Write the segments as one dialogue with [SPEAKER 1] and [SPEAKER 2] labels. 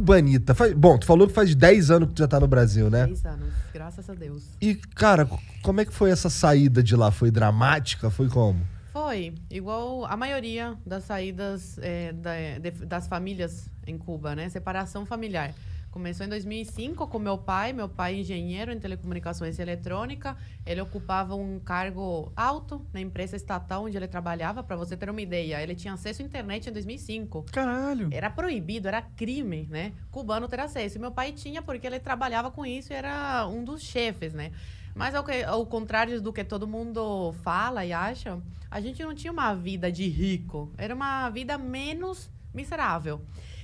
[SPEAKER 1] Cubanita. Bom, tu falou que faz 10 anos que tu já tá no Brasil, né?
[SPEAKER 2] 10 anos, graças a Deus.
[SPEAKER 1] E, cara, como é que foi essa saída de lá? Foi dramática? Foi como?
[SPEAKER 2] Foi igual a maioria das saídas das famílias em Cuba, né? Separação familiar. Começou em 2005 com meu pai é engenheiro em telecomunicações e eletrônica. Ele ocupava um cargo alto na empresa estatal onde ele trabalhava, para você ter uma ideia. Ele tinha acesso à internet em 2005.
[SPEAKER 3] Caralho.
[SPEAKER 2] Era proibido, era crime, né? Cubano ter acesso. E meu pai tinha porque ele trabalhava com isso e era um dos chefes, né? Mas ao contrário do que todo mundo fala e acha, a gente não tinha uma vida de rico. Era uma vida menos miserável.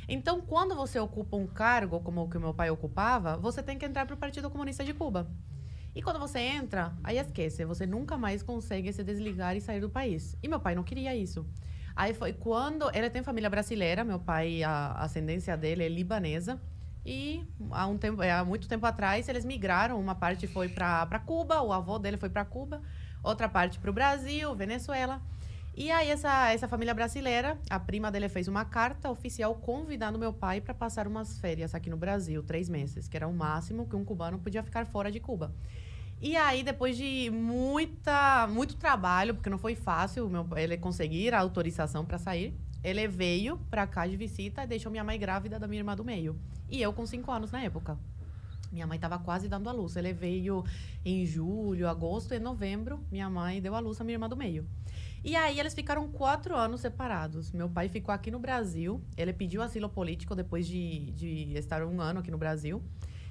[SPEAKER 2] Então, quando você ocupa um cargo como o que meu pai ocupava, você tem que entrar para o Partido Comunista de Cuba. E quando você entra, aí esquece, você nunca mais consegue se desligar e sair do país. E meu pai não queria isso. Aí foi quando... Ele tem família brasileira, meu pai, a ascendência dele é libanesa. E há muito tempo atrás, eles migraram. Uma parte foi para Cuba, o avô dele foi para Cuba. Outra parte para o Brasil, Venezuela. E aí, essa família brasileira, a prima dele fez uma carta oficial convidando meu pai para passar umas férias aqui no Brasil, 3 meses, que era o máximo que um cubano podia ficar fora de Cuba. E aí, depois de muito trabalho, porque não foi fácil ele conseguir a autorização para sair, ele veio para cá de visita e deixou minha mãe grávida da minha irmã do meio. E eu com 5 anos na época. Minha mãe estava quase dando à luz. Ele veio em julho, agosto e novembro. Minha mãe deu à luz a minha irmã do meio. E aí, eles ficaram 4 anos separados. Meu pai ficou aqui no Brasil. Ele pediu asilo político depois de estar 1 ano aqui no Brasil.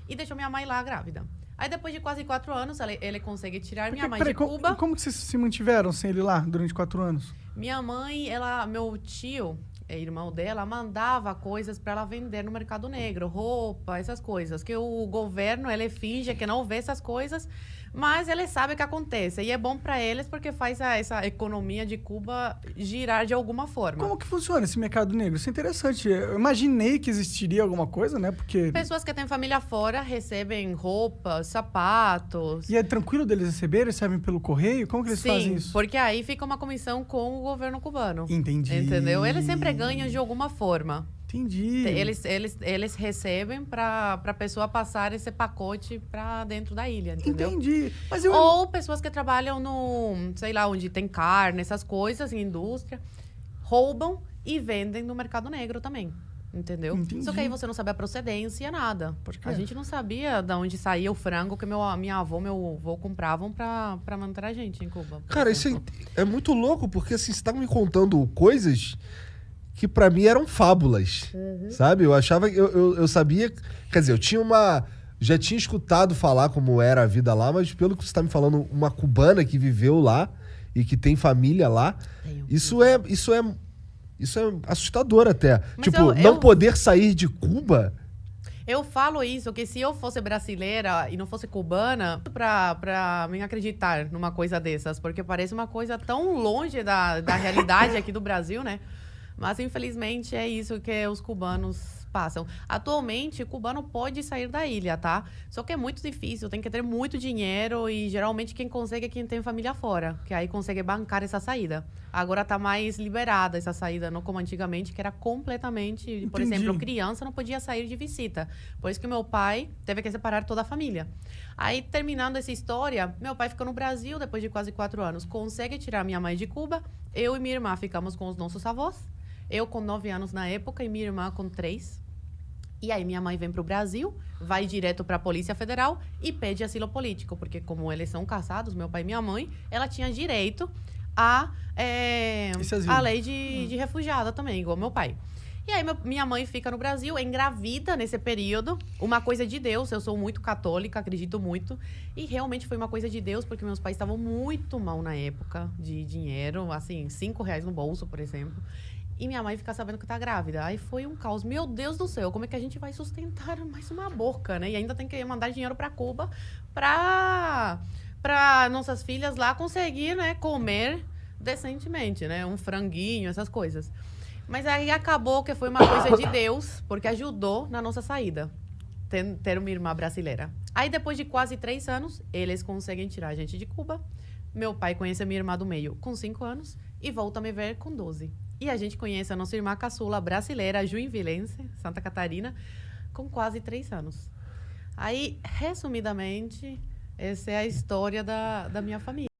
[SPEAKER 2] E deixou minha mãe lá grávida. Aí, depois de quase 4 anos, ele consegue tirar minha mãe de Cuba.
[SPEAKER 3] Como que vocês se mantiveram sem ele lá durante 4 anos?
[SPEAKER 2] Minha mãe, meu tio, irmão dela, mandava coisas para ela vender no mercado negro. Roupa, essas coisas. Que o governo, ele finge que não vê essas coisas. Mas ele sabe o que acontece. E é bom para eles porque faz essa economia de Cuba girar de alguma forma.
[SPEAKER 3] Como que funciona esse mercado negro? Isso é interessante. Eu imaginei que existiria alguma coisa, né? Porque...
[SPEAKER 2] Pessoas que têm família fora recebem roupas, sapatos.
[SPEAKER 3] E é tranquilo deles receberem? Recebem pelo correio? Como que eles fazem isso?
[SPEAKER 2] Sim, porque aí fica uma comissão com o governo cubano.
[SPEAKER 3] Entendi.
[SPEAKER 2] Entendeu? Eles sempre ganham de alguma forma.
[SPEAKER 3] Entendi.
[SPEAKER 2] Eles recebem para a pessoa passar esse pacote para dentro da ilha, entendeu?
[SPEAKER 3] Entendi. Mas
[SPEAKER 2] Ou pessoas que trabalham sei lá, onde tem carne, essas coisas, em indústria, roubam e vendem no mercado negro também, entendeu?
[SPEAKER 3] Entendi.
[SPEAKER 2] Só que aí você não sabe a procedência, nada.
[SPEAKER 3] Por quê?
[SPEAKER 2] A gente não sabia de onde saía o frango que minha avó, meu avô compravam para manter a gente em Cuba.
[SPEAKER 1] Cara, isso é muito louco, porque assim, você tá me contando coisas que pra mim eram fábulas, sabe? Eu achava, eu sabia, quer dizer, já tinha escutado falar como era a vida lá, mas pelo que você tá me falando, uma cubana que viveu lá e que tem família lá,
[SPEAKER 2] Tenho.
[SPEAKER 1] isso é assustador até.
[SPEAKER 2] Mas
[SPEAKER 1] tipo, não poder sair de Cuba.
[SPEAKER 2] Eu falo isso, que se eu fosse brasileira e não fosse cubana, pra mim acreditar numa coisa dessas, porque parece uma coisa tão longe da realidade aqui do Brasil, né? Mas, infelizmente, é isso que os cubanos passam. Atualmente, o cubano pode sair da ilha, tá? Só que é muito difícil, tem que ter muito dinheiro e, geralmente, quem consegue é quem tem família fora, que aí consegue bancar essa saída. Agora tá mais liberada essa saída, não como antigamente, que era completamente... Por
[SPEAKER 3] Entendi.
[SPEAKER 2] exemplo, criança não podia sair de visita. Por isso que meu pai teve que separar toda a família. Aí, terminando essa história, meu pai ficou no Brasil depois de quase 4 anos. Consegue tirar minha mãe de Cuba. Eu e minha irmã ficamos com os nossos avós. Eu com 9 anos na época e minha irmã com 3. E aí minha mãe vem para o Brasil, vai direto para a Polícia Federal e pede asilo político. Porque como eles são casados, meu pai e minha mãe, ela tinha direito a lei de refugiada também, igual meu pai. E aí minha mãe fica no Brasil, engravida nesse período. Uma coisa de Deus, eu sou muito católica, acredito muito. E realmente foi uma coisa de Deus, porque meus pais estavam muito mal na época de dinheiro. Assim, R$5 no bolso, por exemplo. E minha mãe fica sabendo que tá grávida. Aí foi um caos. Meu Deus do céu, como é que a gente vai sustentar mais uma boca, né? E ainda tem que mandar dinheiro para Cuba para nossas filhas lá conseguir, né, comer decentemente, né? Um franguinho, essas coisas. Mas aí acabou que foi uma coisa de Deus, porque ajudou na nossa saída. Ter uma irmã brasileira. Aí depois de quase 3 anos, eles conseguem tirar a gente de Cuba. Meu pai conhece a minha irmã do meio com 5 anos e volta a me ver com 12. E a gente conhece a nossa irmã caçula brasileira, juinvilense, Santa Catarina, com quase 3 anos. Aí, resumidamente, essa é a história da minha família.